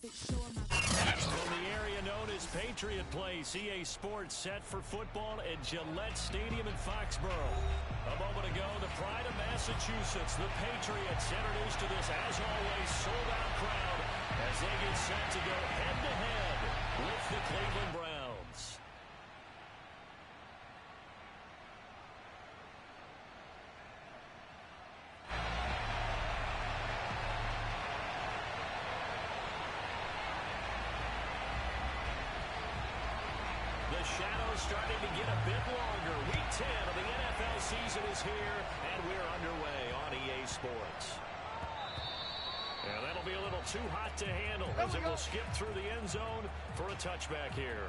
From the area known as Patriot Place, EA Sports set for football at Gillette Stadium in Foxborough. A moment ago, the pride of Massachusetts, the Patriots, introduced to this, as always, sold-out crowd as they get set to go head-to-head with the Cleveland Browns. The shadow's starting to get a bit longer. Week 10 of the NFL season is here, and we're underway on EA Sports. And that'll be a little too hot to handle as it will skip through the end zone for a touchback here.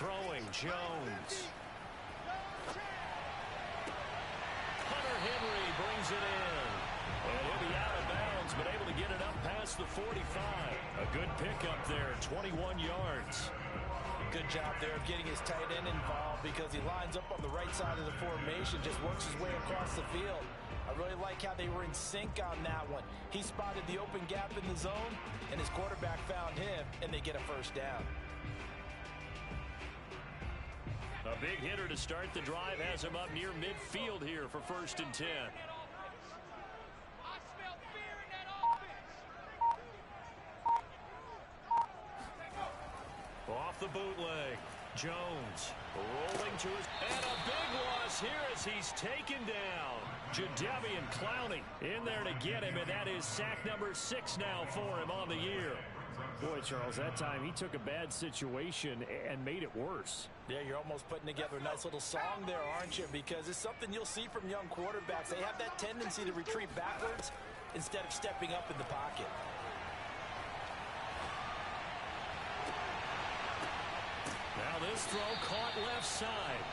Throwing, Jones. Hunter Henry brings it in. And he'll be out of bounds, but able to get it up past the 45. A good pickup there, 21 yards. Good job there of getting his tight end involved because he lines up on the right side of the formation, just works his way across the field. I really like how they were in sync on that one. He spotted the open gap in the zone, and his quarterback found him, and they get a first down. A big hitter to start the drive has him up near midfield here for 1st and 10. Off the bootleg. Jones rolling to his... And a big loss here as he's taken down. Jadeveon Clowney in there to get him, and that is sack number 6 now for him on the year. Boy, Charles, that time he took a bad situation and made it worse. Yeah, you're almost putting together a nice little song there, aren't you? Because it's something you'll see from young quarterbacks. They have that tendency to retreat backwards instead of stepping up in the pocket. Now this throw caught left side.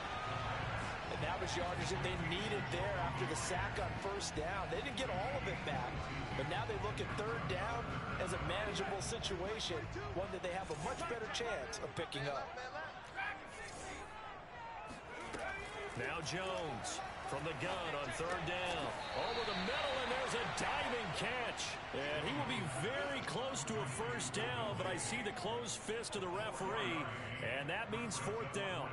And that was yardage that they needed there after the sack on 1st down. They didn't get all of it back, but now they look at 3rd down as a manageable situation, one that they have a much better chance of picking up. Now Jones from the gun on 3rd down. Over the middle, and there's a diving catch. And he will be very close to a 1st down, but I see the closed fist of the referee, and that means 4th down.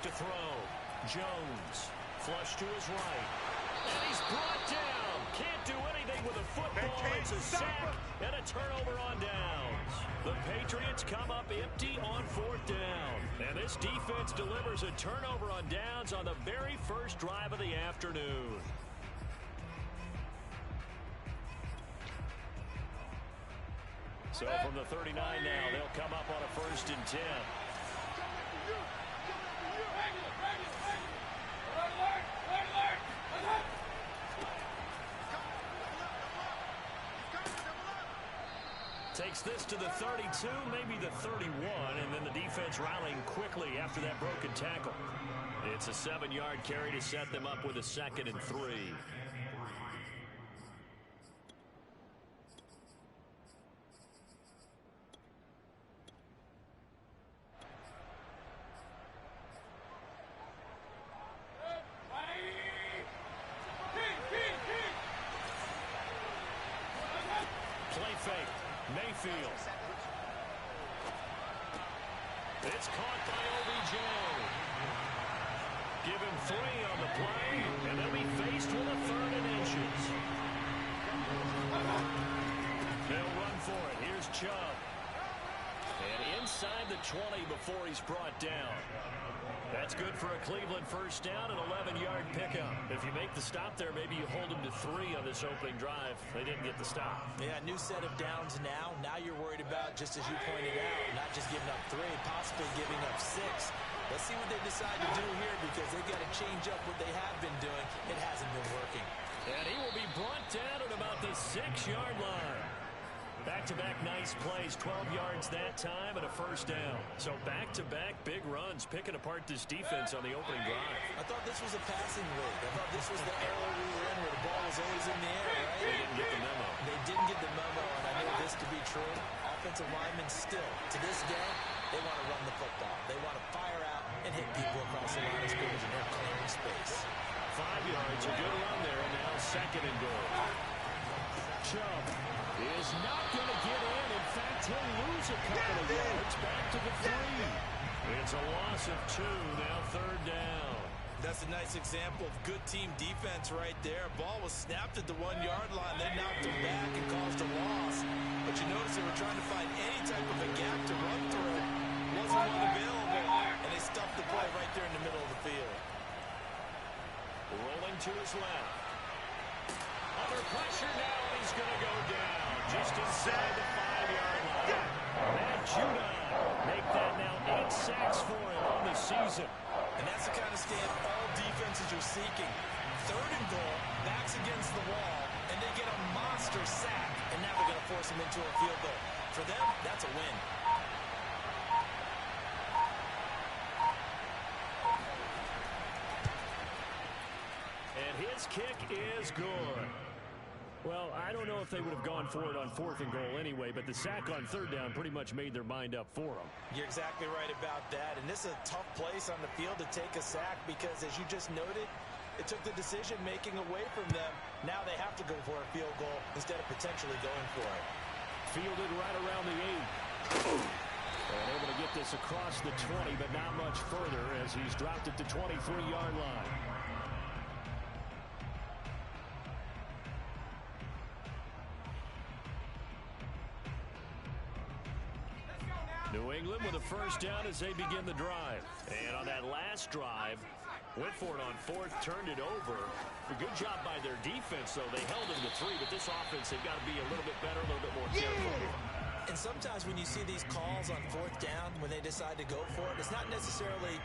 To throw. Jones flush to his right. And he's brought down. Can't do anything with a football. It's a sack and a turnover on downs. The Patriots come up empty on 4th down. And this defense delivers a turnover on downs on the very first drive of the afternoon. So from the 39 now, they'll come up on a 1st and 10. Takes this to the 32, maybe the 31, and then the defense rallying quickly after that broken tackle. It's a 7-yard carry to set them up with a 2nd and 3. Play fake. Mayfield. It's caught by OBJ. Give him 3 on the play, and they'll be faced with a 3rd and inches. They'll run for it. Here's Chubb. And inside the 20 before he's brought down. That's good for a Cleveland first down, an 11-yard pickup. If you make the stop there, maybe you hold them to 3 on this opening drive. They didn't get the stop. Yeah, new set of downs now. Now you're worried about, just as you pointed out, not just giving up 3, possibly giving up 6. Let's see what they decide to do here, because they've got to change up what they have been doing. It hasn't been working. And he will be brought down at about the 6-yard line. Back-to-back nice plays, 12 yards that time and a first down. So back-to-back big runs, picking apart this defense on the opening drive. I thought this was a passing league. I thought this was the era we were in where the ball was always in the air, right? They didn't get the memo. They didn't get the memo, and I know this to be true. Offensive linemen still, to this day, they want to run the football. They want to fire out and hit people across the line of scrimmage, and they're clearing space. 5 yards, a good run there, and now 2nd and goal. Chubb is not going to get in. In fact, he'll lose a couple of yards back to the 3. It's a loss of 2, now 3rd down. That's a nice example of good team defense right there. Ball was snapped at the 1-yard line. They knocked him back and caused a loss. But you notice they were trying to find any type of a gap to run through. Wasn't one available, and they stuffed the play right there in the middle of the field. Rolling to his left. Under pressure now, he's going to go down just inside the 5-yard line. Matt Judon make that now 8 sacks for him on the season. And that's the kind of stand all defenses are seeking. 3rd and goal, backs against the wall, and they get a monster sack. And now they're going to force him into a field goal. For them, that's a win. And his kick is good. Well, I don't know if they would have gone for it on 4th and goal anyway, but the sack on 3rd down pretty much made their mind up for them. You're exactly right about that. And this is a tough place on the field to take a sack because, as you just noted, it took the decision-making away from them. Now they have to go for a field goal instead of potentially going for it. Fielded right around the 8. And able to get this across the 20, but not much further as he's dropped at the 23-yard line. New England with a first down as they begin the drive. And on that last drive, went for it on 4th, turned it over. A good job by their defense, though. They held them to 3, but this offense, they've got to be a little bit better, a little bit more careful. And sometimes when you see these calls on 4th down, when they decide to go for it, it's not necessarily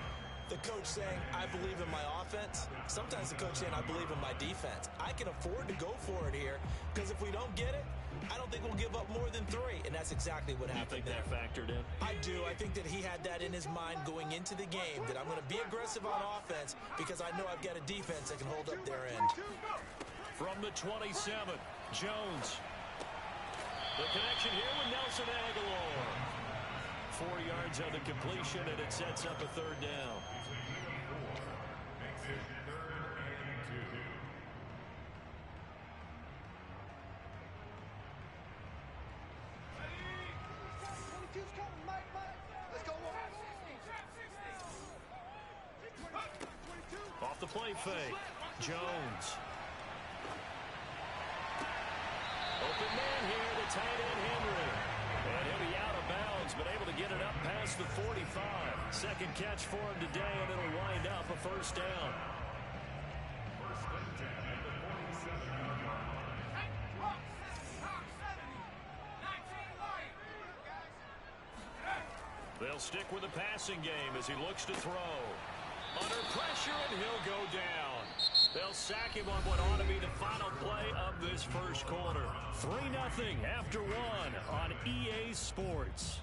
the coach saying, I believe in my offense. Sometimes the coach saying, I believe in my defense. I can afford to go for it here because if we don't get it, I don't think we'll give up more than 3, and that's exactly what happened there. You think that factored in? I do. I think that he had that in his mind going into the game, that I'm going to be aggressive on offense because I know I've got a defense that can hold up their end. From the 27, Jones. The connection here with Nelson Aguilar. 4 yards on the completion, and it sets up a 3rd down. Off the play fake, Jones. Open man here, the tight end Henry. And he'll be out of bounds, but able to get it up past the 45. Second catch for him today, and it'll wind up a first down. They'll stick with the passing game as he looks to throw. Under pressure, and he'll go down. They'll sack him on what ought to be the final play of this first quarter. 3-0 after 1 on EA Sports.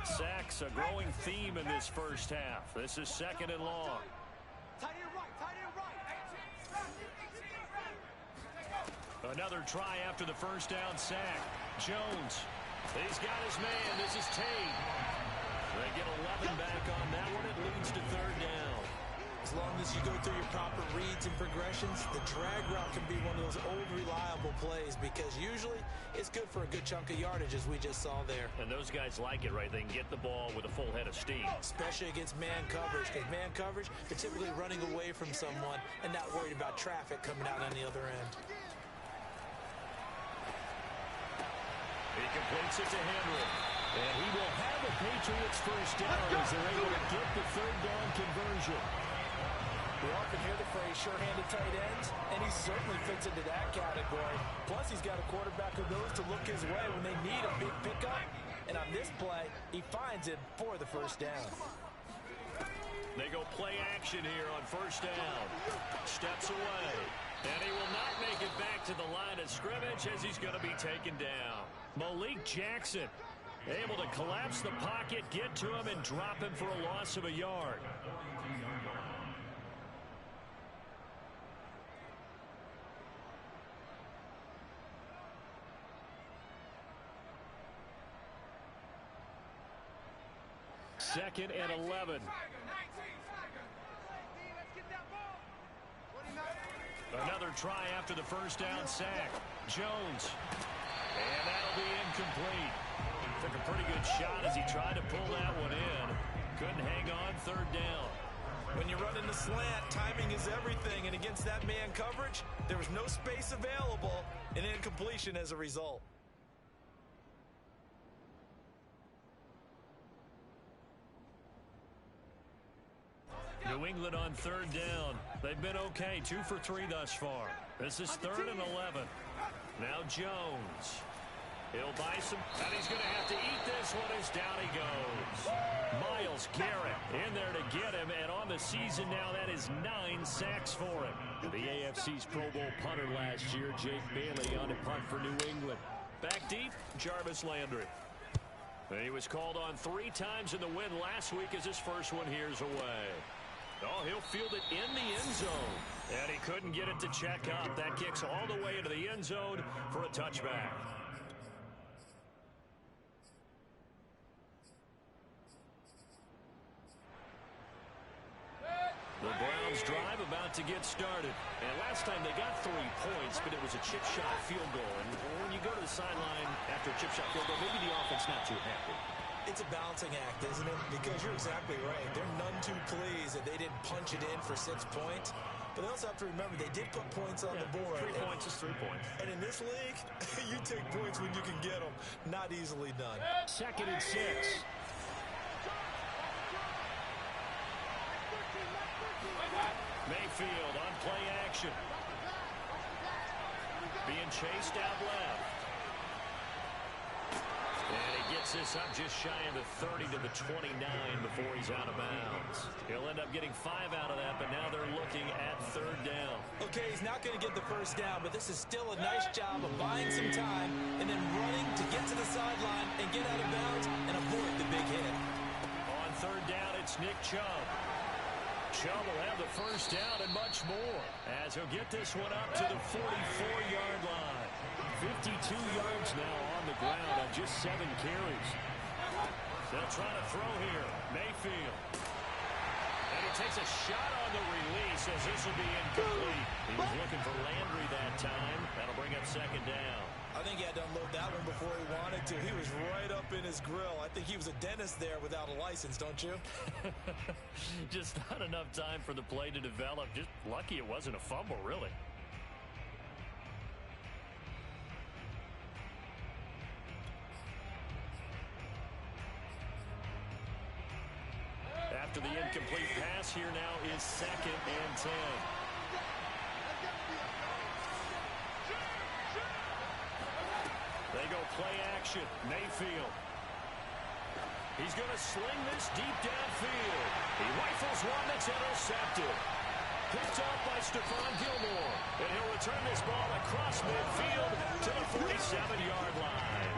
Sacks a growing theme in this first half. This is 2nd and long. Another try after the first down sack. Jones. He's got his man. This is Tate. They get 11 back on that one. It leads to 3rd down. As long as you go through your proper reads and progressions, the drag route can be one of those old reliable plays because usually it's good for a good chunk of yardage as we just saw there. And those guys like it, right? They can get the ball with a full head of steam. Especially against man coverage, because man coverage, they're typically running away from someone and not worried about traffic coming out on the other end. completes it to Henry. And he will have the Patriots first down as they're able to get the third down conversion. We often hear the phrase sure-handed tight ends, and he certainly fits into that category. Plus, he's got a quarterback who knows to look his way when they need a big pickup. And on this play, he finds it for the first down. They go play action here on first down. Steps away. And he will not make it back to the line of scrimmage as he's going to be taken down. Malik Jackson able to collapse the pocket, get to him, and drop him for a loss of a yard. Second and 11. Another try after the first down sack. Jones. And that'll be incomplete. Took a pretty good shot as he tried to pull that one in. Couldn't hang on third down. When you run in the slant, timing is everything. And against that man coverage, there was no space available. An incompletion as a result. New England on third down. They've been okay, 2 for 3 thus far. This is third and 11. Now Jones. He'll buy some, and he's going to have to eat this one as down he goes. Myles Garrett in there to get him, and on the season now, that is 9 sacks for him. The AFC's Pro Bowl punter last year, Jake Bailey, on a punt for New England. Back deep, Jarvis Landry. He was called on 3 times in the win last week as his first one here's away. Oh, he'll field it in the end zone. And he couldn't get it to check up. That kicks all the way into the end zone for a touchback. The Browns drive about to get started. And last time they got 3 points, but it was a chip shot field goal. And when you go to the sideline after a chip shot field goal, maybe the offense not too happy. It's a balancing act, isn't it? Because you're exactly right. They're none too pleased that they didn't punch it in for 6 points. But they also have to remember they did put points on the board. 3 points is 3 points. And in this league, you take points when you can get them. Not easily done. Second and 6. Mayfield on play action. Being chased out left. And he gets this up just shy of the 30 to the 29 before he's out of bounds. He'll end up getting 5 out of that, but now they're looking at third down. Okay, he's not going to get the first down, but this is still a nice job of buying some time and then running to get to the sideline and get out of bounds and avoid the big hit. On third down, it's Nick Chubb. Chubb will have the first down and much more as he'll get this one up to the 44-yard line. 52 yards now on the ground on just 7 carries. They'll try to throw here. Mayfield. And he takes a shot on the release as this will be incomplete. He was looking for Landry that time. That'll bring up second down. I think he had to unload that one before he wanted to. He was right up in his grill. I think he was a dentist there without a license, don't you? Just not enough time for the play to develop. Just lucky it wasn't a fumble, really. After the incomplete pass, here now is second and 10. They go play action. Mayfield. He's going to sling this deep downfield. He rifles one that's intercepted. Picked up by Stephon Gilmore. And he'll return this ball across midfield to the 47-yard line.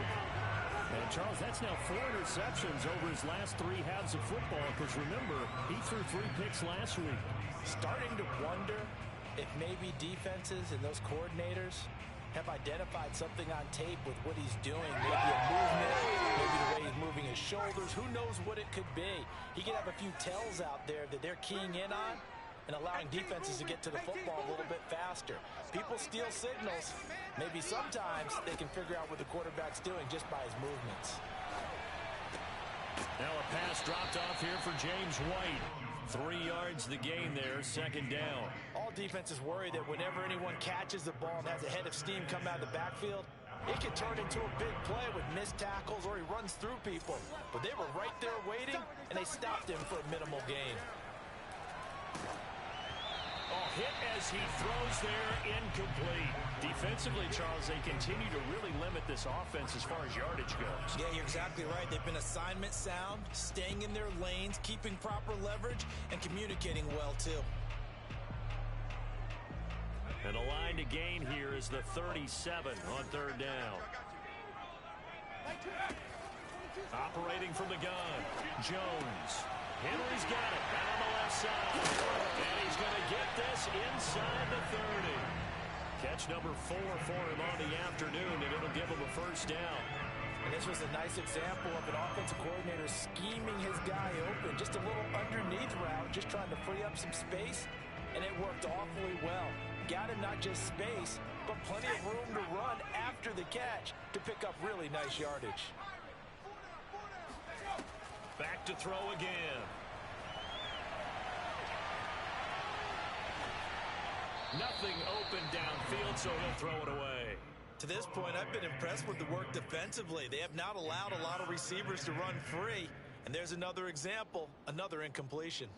And Charles, that's now 4 interceptions over his last 3 halves of football. Because remember, he threw 3 picks last week. Starting to wonder if maybe defenses and those coordinators have identified something on tape with what he's doing. Maybe a movement, maybe the way he's moving his shoulders. Who knows what it could be? He could have a few tells out there that they're keying in on and allowing defenses to get to the football a little bit faster. People steal signals. Maybe sometimes they can figure out what the quarterback's doing just by his movements. Now a pass dropped off here for James White. 3 yards the gain there, second down. All defenses worry that whenever anyone catches the ball and has a head of steam come out of the backfield, It can turn into a big play with missed tackles or he runs through people. But they were right there waiting, and they stopped him for a minimal gain. Hit as he throws there, incomplete. Defensively, Charles, they continue to really limit this offense as far as yardage goes. Yeah, you're exactly right. They've been assignment sound, staying in their lanes, keeping proper leverage, and communicating well, too. And the line to gain here is the 37 on third down. Operating from the gun, Jones. Henry's got it down the left side. And he's going to get this inside the 30. Catch number 4 for him on the afternoon, and it'll give him a first down. And this was a nice example of an offensive coordinator scheming his guy open. Just a little underneath route, just trying to free up some space, and it worked awfully well. Got him not just space, but plenty of room to run after the catch to pick up really nice yardage. Back to throw again. Nothing open downfield, so he'll throw it away. To this point, I've been impressed with the work defensively. They have not allowed a lot of receivers to run free. And there's another example, another incompletion.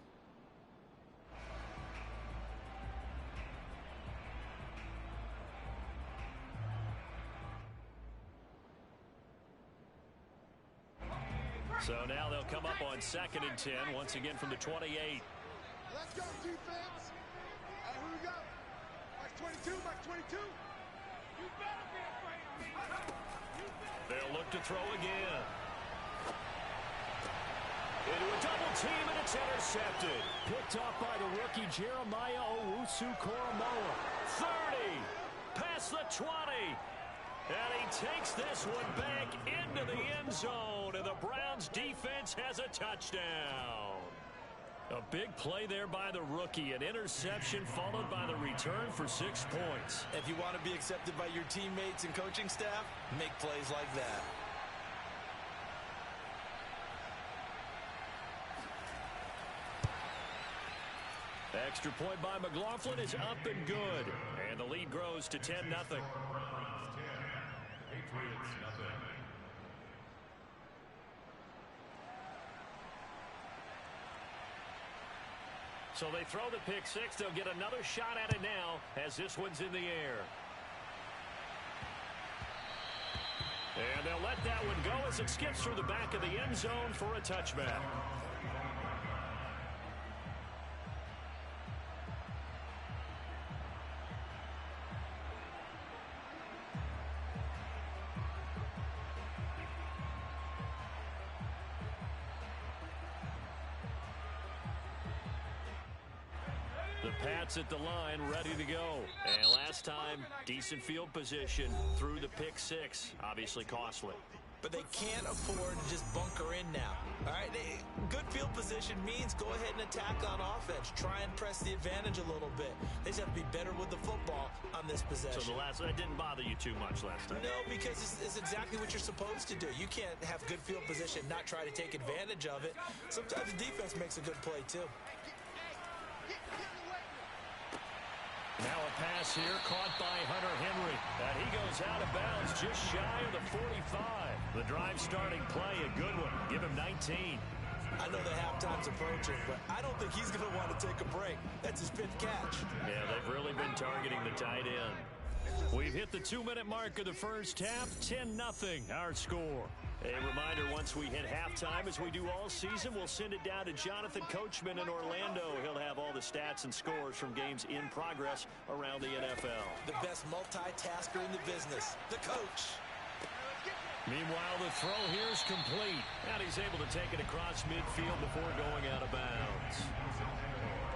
So now they'll come up on 2nd and 10, once again from the 28. Let's go, defense. Who we got? Max 22, Max 22. You better be afraid of me. They'll look to throw again. Into a double team, and it's intercepted. Picked off by the rookie Jeremiah Owusu-Koramoah. 30, past the 20. And he takes this one back into the end zone, and the Browns defense has a touchdown. A big play there by the rookie, an interception followed by the return for 6 points. If you want to be accepted by your teammates and coaching staff, make plays like that. Extra point by McLaughlin is up and good, and the lead grows to 10-0. So they throw the pick six. They'll get another shot at it now as this one's in the air. And they'll let that one go as it skips through the back of the end zone for a touchback. The Pats at the line, ready to go. And last time, decent field position through the pick six. Obviously costly. But they can't afford to just bunker in now. All right, good field position means go ahead and attack on offense. Try and press the advantage a little bit. They just have to be better with the football on this possession. So that didn't bother you too much last time? No, because it's exactly what you're supposed to do. You can't have good field position, not try to take advantage of it. Sometimes the defense makes a good play, too. Now a pass here caught by Hunter Henry. And he goes out of bounds just shy of the 45. The drive starting play, a good one. Give him 19. I know the halftime's approaching, but I don't think he's going to want to take a break. That's his 5th catch. Yeah, they've really been targeting the tight end. We've hit the 2-minute mark of the first half. 10-0 our score. A reminder, once we hit halftime, as we do all season, we'll send it down to Jonathan Coachman in Orlando. He'll have all the stats and scores from games in progress around the NFL. The best multitasker in the business, the coach. Meanwhile, the throw here is complete. And he's able to take it across midfield before going out of bounds.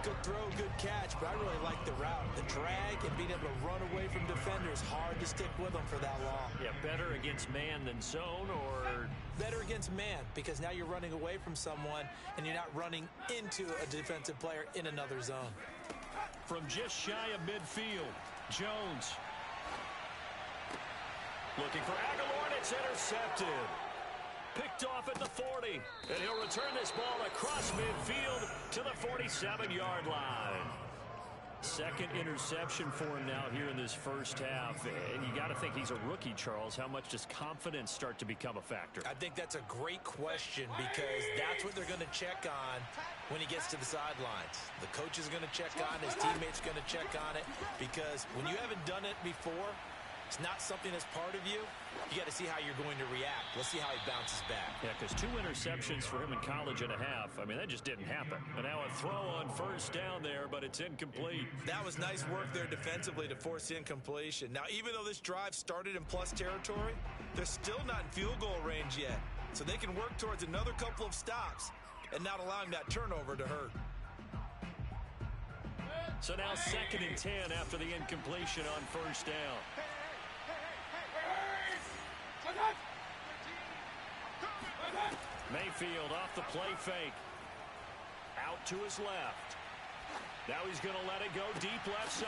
Good throw, good catch, but I really like the route. The drag and being able to run away from defenders, hard to stick with them for that long. Yeah, better against man than zone, or... Better against man, because now you're running away from someone and you're not running into a defensive player in another zone. From just shy of midfield, Jones. Looking for Aguilar, and it's intercepted. Picked off at the 40, and he'll return this ball across midfield to the 47-yard line. Second interception for him now here in this first half. And you got to think he's a rookie, Charles. How much does confidence start to become a factor? I think that's a great question because that's what they're going to check on when he gets to the sidelines. The coach is going to check on it. His teammates going to check on it because when you haven't done it before, it's not something that's part of you. You got to see how you're going to react. Let's see how he bounces back. Yeah, because 2 interceptions for him in college and a half. I mean, that just didn't happen. And now a throw on first down there, but it's incomplete. That was nice work there defensively to force incompletion. Now, even though this drive started in plus territory, they're still not in field goal range yet. So they can work towards another couple of stops and not allowing that turnover to hurt. So now 2nd and 10 after the incompletion on first down. Mayfield off the play fake. Out to his left. Now he's going to let it go deep left side.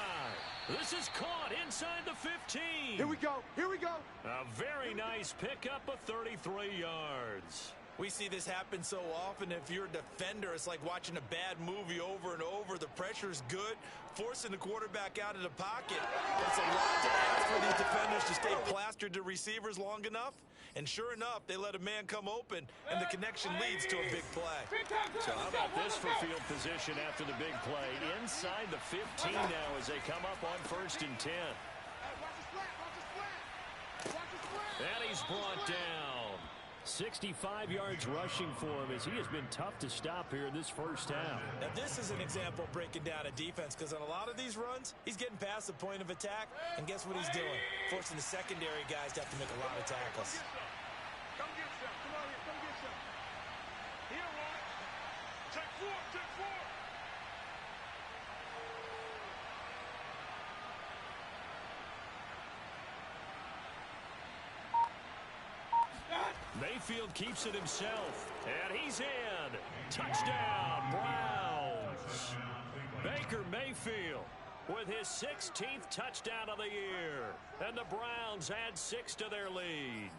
This is caught inside the 15. Here we go. Here we go. A very nice pickup of 33 yards. We see this happen so often. If you're a defender, it's like watching a bad movie over and over. The pressure's good, forcing the quarterback out of the pocket. It's a lot to ask for these defenders to stay plastered to receivers long enough. And sure enough, they let a man come open, and the connection leads to a big play. So how about this for field position after the big play? Inside the 15 now as they come up on 1st and 10. And he's brought down. 65 yards rushing for him as he has been tough to stop here in this first half. Now this is an example of breaking down a defense because on a lot of these runs, he's getting past the point of attack, and guess what he's doing? Forcing the secondary guys to have to make a lot of tackles. Come get some. Come on here. Come get some. Here, one. Check 4. Check 4. Mayfield keeps it himself, and he's in. Touchdown, Browns. Baker Mayfield with his 16th touchdown of the year, and the Browns add 6 to their lead.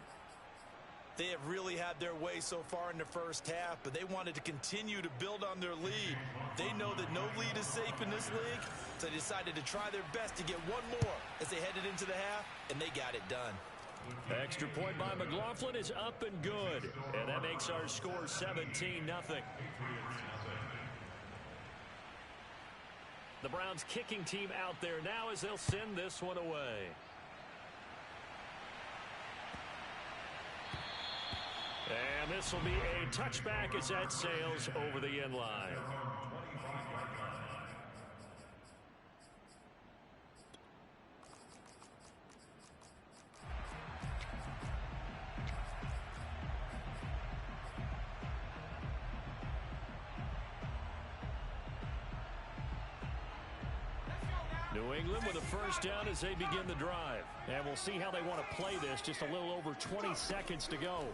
They have really had their way so far in the first half, but they wanted to continue to build on their lead. They know that no lead is safe in this league, so they decided to try their best to get one more as they headed into the half, and they got it done. Extra point by McLaughlin is up and good, and that makes our score 17-0. The Browns kicking team out there now as they'll send this one away. And this will be a touchback as that sails over the end line. New England with a first down as they begin the drive. And we'll see how they want to play this. Just a little over 20 seconds to go.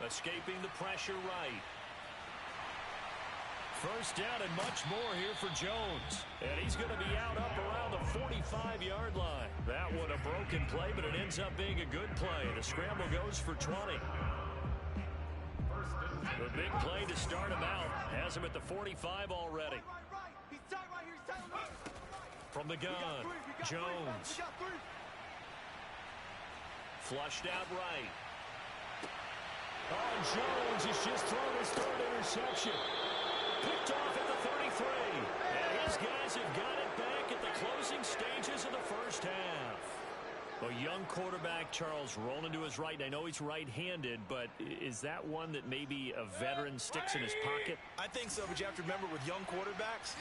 Escaping the pressure right. First down and much more here for Jones. And he's going to be out up around the 45-yard line. That one a broken play, but it ends up being a good play. The scramble goes for 20. The big play to start him out. Has him at the 45 already. From the gun, Jones. Flushed out right. Oh, Jones has just thrown his 3rd interception. Picked off at the 33. And his guys have got it back at the closing stages of the first half. A young quarterback, Charles, rolling to his right. I know he's right-handed, but is that one that maybe a veteran sticks in his pocket? I think so, but you have to remember with young quarterbacks,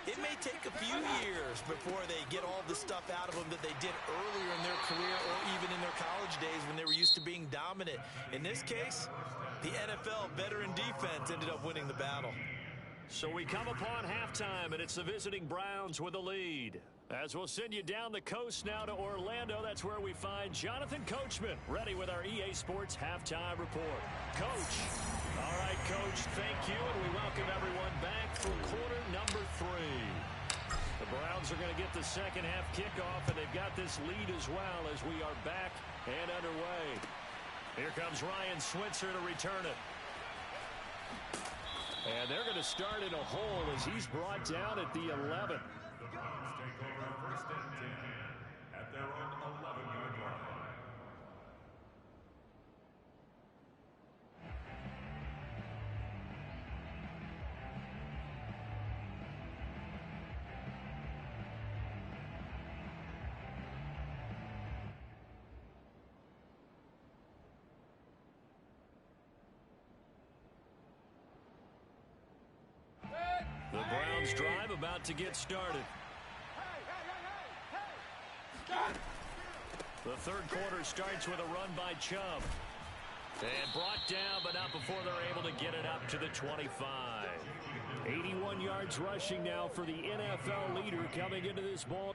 it may take a few years before they get all the stuff out of them that they did earlier in their career or even in their college days when they were used to being dominant. In this case, the NFL veteran defense ended up winning the battle. So we come upon halftime, and it's the visiting Browns with a lead. As we'll send you down the coast now to Orlando, that's where we find Jonathan Coachman, ready with our EA Sports Halftime Report. Coach. All right, Coach, thank you, and we welcome everyone back for quarter number 3. The Browns are going to get the second half kickoff, and they've got this lead as well as we are back and underway. Here comes Ryan Switzer to return it. And they're going to start in a hole as he's brought down at the 11. Take over first and 10 at their own 11-yard line. The Browns drive about to get started. The third quarter starts with a run by Chubb. And brought down, but not before they're able to get it up to the 25. 81 yards rushing now for the NFL leader coming into this ball.